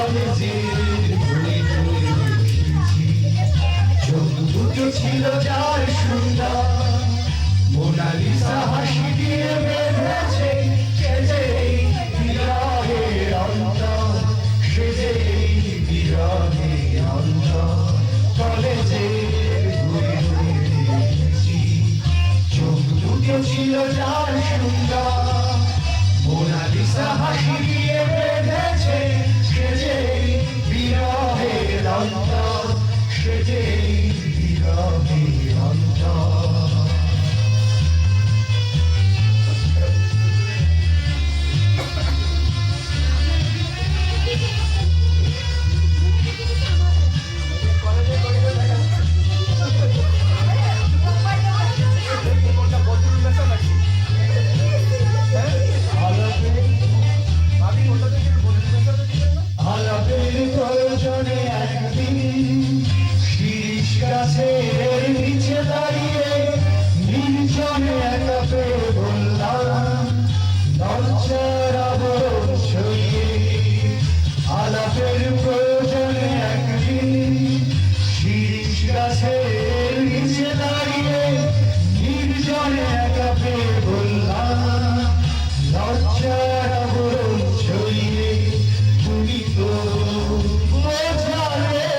কলেজের ঘুরে ঘুরে দেখেছি চোখ দুটো ছিল যার সুন্দর মোনালিসা হাসি দিয়ে বেঁধেছে সে যে বিরহের অন্তর সে যে বিরহের অন্তর কলেজের ঘুরে ঘুরে দেখেছি চোখ দুটো ছিল যার সুন্দর মোনালিসা হাসি দিয়ে বেঁধেছে সে যে বিরহের অন্তর সে যে বিরহের অন্তর আলাপের প্রয়োজনে একদিন শিরিষ গাছের নিচে দাঁড়িয়ে নির্জনে একা পেয়ে বললাম লজ্জার আবরণ ছড়িয়ে আলাপের প্রয়োজনে একদিন শিরিষ গাছের নিচে দাঁড়িয়ে নির্জনে একা পেয়ে বললাম লজ্জার আবরণ ছড়িয়ে তুমি তো বোঝালে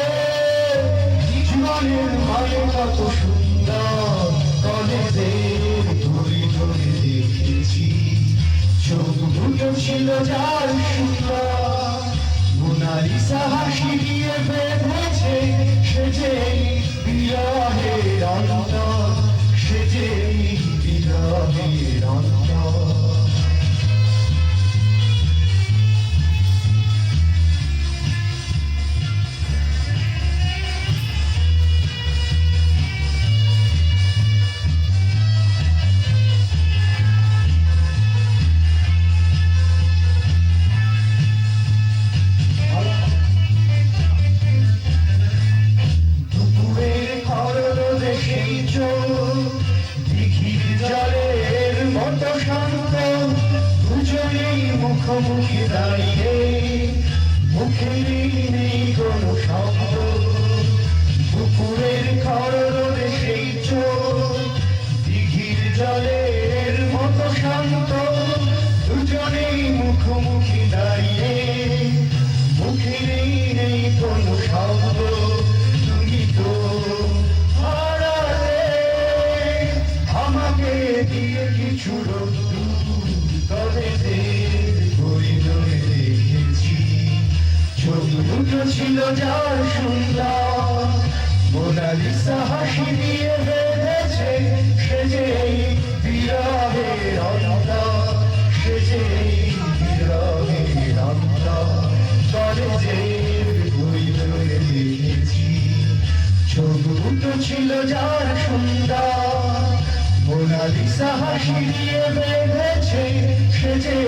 জীবনের মানে কত সুন্দর কলেজের ঘুরে ঘুরে দেখেছি চোখ দুটো ছিল যার সুন্দর মোনালিসা হাসি দিয়ে বেঁধেছে সে যে বিরহের অন্তর সে যে বিরহের অন্তর দিঘির জলের মতো শান্ত দুজনেই মুখোমুখি দাঁড়িয়ে মুখেরই নেই কোনো শব্দ দুপুরের খররোদে সেই চোখ দিঘির জলের মতো শান্ত দুজনেই মুখোমুখি দাঁড়িয়ে মুখেরই নেই কোনো শব্দ তুমি তো দিয়ে কিছু কলেজের করিডোরে দেখেছি চোখ দুটো ছিল যার সুন্দর মোনালিসা হাসি দিয়ে বেঁধেছে সে যে বিরহের অন্তর সে যে বিরহের অন্তর কলেজের করিডোরে দেখেছি চোখ দুটো ছিল যার সুন্দর মোনালিসা হাসি দিয়ে বেঁধেছে সে যে